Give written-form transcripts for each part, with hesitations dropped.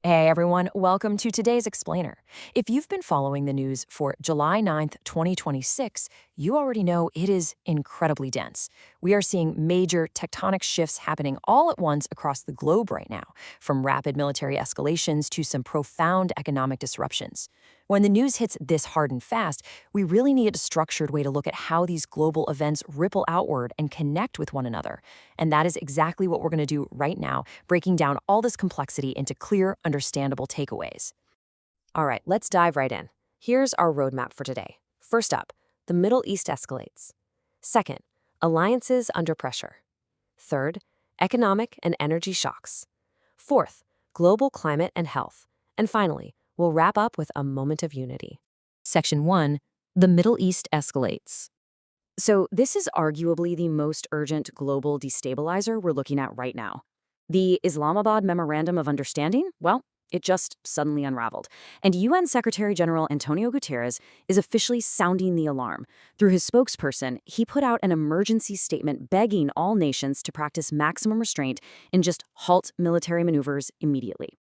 Hey everyone, welcome to today's Explainer. If you've been following the news for July 9th, 2026, you already know it is incredibly dense. We are seeing major tectonic shifts happening all at once across the globe right now, from rapid military escalations to some profound economic disruptions. When the news hits this hard and fast, we really need a structured way to look at how these global events ripple outward and connect with one another. And that is exactly what we're going to do right now, breaking down all this complexity into clear, understandable takeaways. All right, let's dive right in. Here's our roadmap for today. First up, the Middle East escalates. Second, alliances under pressure. Third, economic and energy shocks. Fourth, global climate and health. And finally, we'll wrap up with a moment of unity. Section 1. The Middle East escalates. So, this is arguably the most urgent global destabilizer we're looking at right now. The Islamabad Memorandum of Understanding? Well, it just suddenly unraveled. And UN Secretary General Antonio Guterres is officially sounding the alarm. Through his spokesperson, he put out an emergency statement begging all nations to practice maximum restraint and just halt military maneuvers immediately.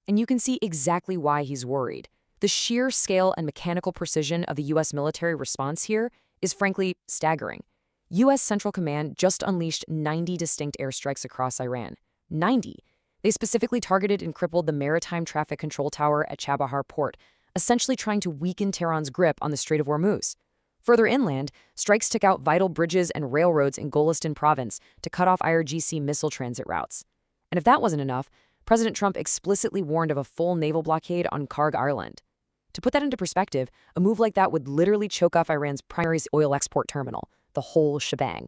And you can see exactly why he's worried. The sheer scale and mechanical precision of the U.S. military response here is frankly staggering. U.S. Central Command just unleashed 90 distinct airstrikes across Iran. 90. They specifically targeted and crippled the maritime traffic control tower at Chabahar port, essentially trying to weaken Tehran's grip on the Strait of Hormuz. Further inland, strikes took out vital bridges and railroads in Golestan province to cut off IRGC missile transit routes. And if that wasn't enough, President Trump explicitly warned of a full naval blockade on Karg Island. To put that into perspective, a move like that would literally choke off Iran's primary oil export terminal, the whole shebang.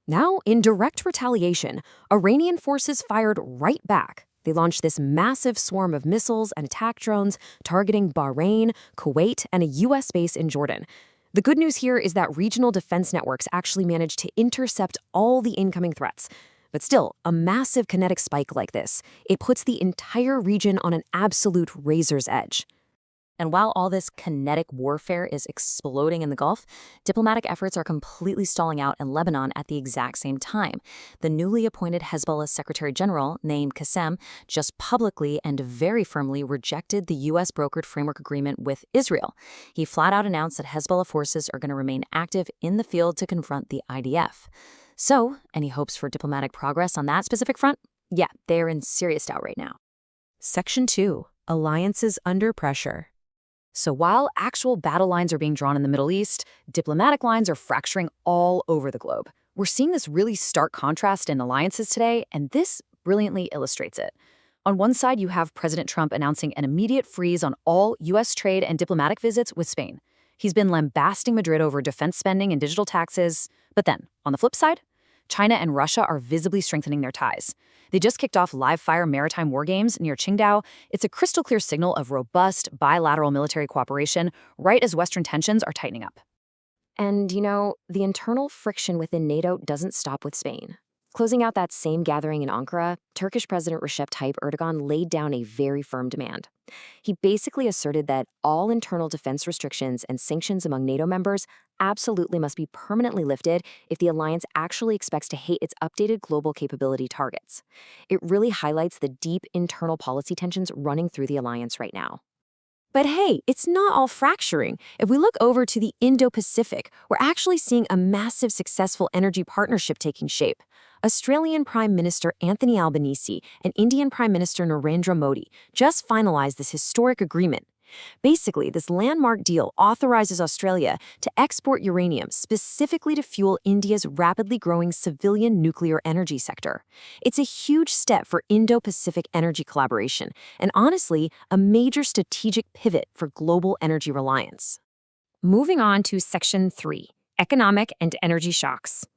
Now, in direct retaliation, Iranian forces fired right back. They launched this massive swarm of missiles and attack drones targeting Bahrain, Kuwait, and a U.S. base in Jordan. The good news here is that regional defense networks actually managed to intercept all the incoming threats. But still, a massive kinetic spike like this, it puts the entire region on an absolute razor's edge. And while all this kinetic warfare is exploding in the Gulf, diplomatic efforts are completely stalling out in Lebanon at the exact same time. The newly appointed Hezbollah Secretary General, Naim Qassem, just publicly and very firmly rejected the U.S. brokered framework agreement with Israel. He flat out announced that Hezbollah forces are going to remain active in the field to confront the IDF. So, any hopes for diplomatic progress on that specific front? Yeah, they're in serious doubt right now. Section 2. Alliances under pressure. So while actual battle lines are being drawn in the Middle East, diplomatic lines are fracturing all over the globe. We're seeing this really stark contrast in alliances today, and this brilliantly illustrates it. On one side, you have President Trump announcing an immediate freeze on all U.S. trade and diplomatic visits with Spain. He's been lambasting Madrid over defense spending and digital taxes. But then, on the flip side, China and Russia are visibly strengthening their ties. They just kicked off live-fire maritime war games near Qingdao. It's a crystal-clear signal of robust bilateral military cooperation right as Western tensions are tightening up. And, the internal friction within NATO doesn't stop with Spain. Closing out that same gathering in Ankara, Turkish President Recep Tayyip Erdogan laid down a very firm demand. He basically asserted that all internal defense restrictions and sanctions among NATO members absolutely must be permanently lifted if the alliance actually expects to hit its updated global capability targets. It really highlights the deep internal policy tensions running through the alliance right now. But hey, it's not all fracturing. If we look over to the Indo-Pacific, we're actually seeing a massive successful energy partnership taking shape. Australian Prime Minister Anthony Albanese and Indian Prime Minister Narendra Modi just finalized this historic agreement. Basically, this landmark deal authorizes Australia to export uranium specifically to fuel India's rapidly growing civilian nuclear energy sector. It's a huge step for Indo-Pacific energy collaboration, and honestly, a major strategic pivot for global energy reliance. Moving on to Section 3, Economic and Energy Shocks.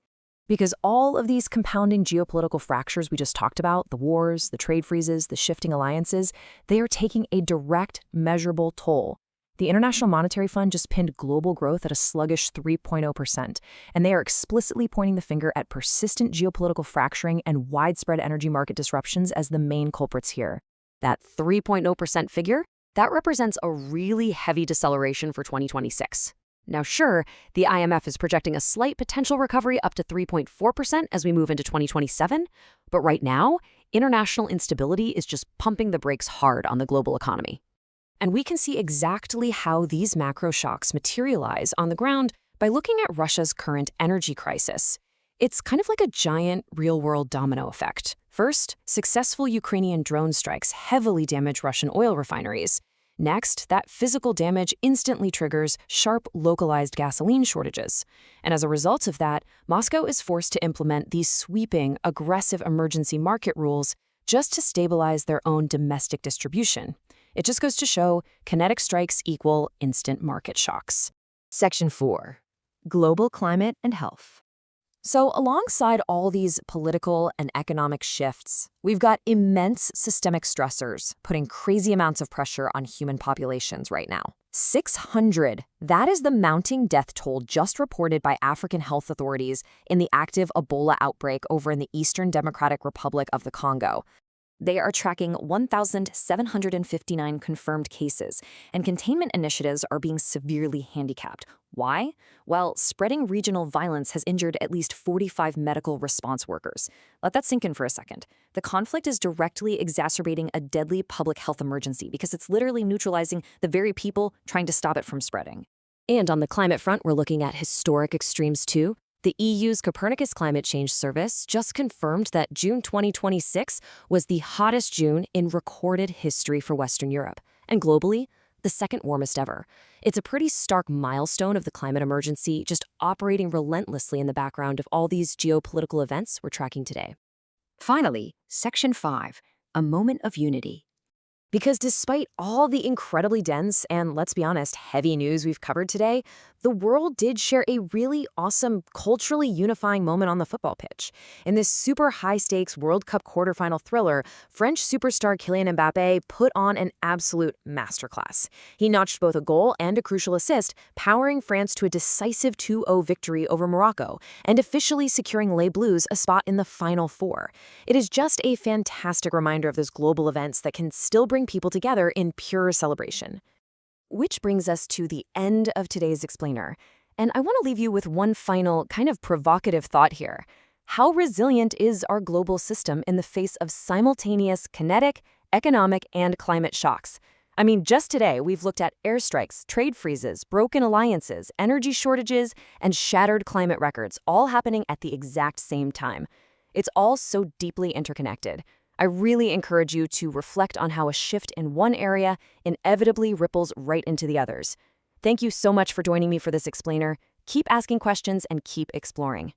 Because all of these compounding geopolitical fractures we just talked about, the wars, the trade freezes, the shifting alliances, they are taking a direct, measurable toll. The International Monetary Fund just pinned global growth at a sluggish 3.0%, and they are explicitly pointing the finger at persistent geopolitical fracturing and widespread energy market disruptions as the main culprits here. That 3.0% figure, that represents a really heavy deceleration for 2026. Now, sure, the IMF is projecting a slight potential recovery up to 3.4% as we move into 2027, but right now, International instability is just pumping the brakes hard on the global economy. And we can see exactly how these macro shocks materialize on the ground by looking at Russia's current energy crisis. It's kind of like a giant real-world domino effect. First, successful Ukrainian drone strikes heavily damage Russian oil refineries. Next, that physical damage instantly triggers sharp, localized gasoline shortages. And as a result of that, Moscow is forced to implement these sweeping, aggressive emergency market rules just to stabilize their own domestic distribution. It just goes to show kinetic strikes equal instant market shocks. Section 4. Global climate and health. So alongside all these political and economic shifts, we've got immense systemic stressors putting crazy amounts of pressure on human populations right now. 600, that is the mounting death toll just reported by African health authorities in the active Ebola outbreak over in the Eastern Democratic Republic of the Congo. They are tracking 1,759 confirmed cases, and containment initiatives are being severely handicapped. Why? Well, spreading regional violence has injured at least 45 medical response workers. Let that sink in for a second. The conflict is directly exacerbating a deadly public health emergency because it's literally neutralizing the very people trying to stop it from spreading. And on the climate front, we're looking at historic extremes too. The EU's Copernicus Climate Change Service just confirmed that June 2026 was the hottest June in recorded history for Western Europe, and globally, the second warmest ever. It's a pretty stark milestone of the climate emergency, just operating relentlessly in the background of all these geopolitical events we're tracking today. Finally, Section 5, a moment of unity. Because despite all the incredibly dense and, let's be honest, heavy news we've covered today, the world did share a really awesome, culturally unifying moment on the football pitch. In this super high-stakes World Cup quarterfinal thriller, French superstar Kylian Mbappé put on an absolute masterclass. He notched both a goal and a crucial assist, powering France to a decisive 2-0 victory over Morocco, and officially securing Les Bleus a spot in the Final Four. It is just a fantastic reminder of those global events that can still bring people together in pure celebration. Which brings us to the end of today's explainer. And I want to leave you with one final kind of provocative thought here. How resilient is our global system in the face of simultaneous kinetic, economic, and climate shocks? I mean, just today, we've looked at airstrikes, trade freezes, broken alliances, energy shortages, and shattered climate records, all happening at the exact same time. It's all so deeply interconnected. I really encourage you to reflect on how a shift in one area inevitably ripples right into the others. Thank you so much for joining me for this explainer. Keep asking questions and keep exploring.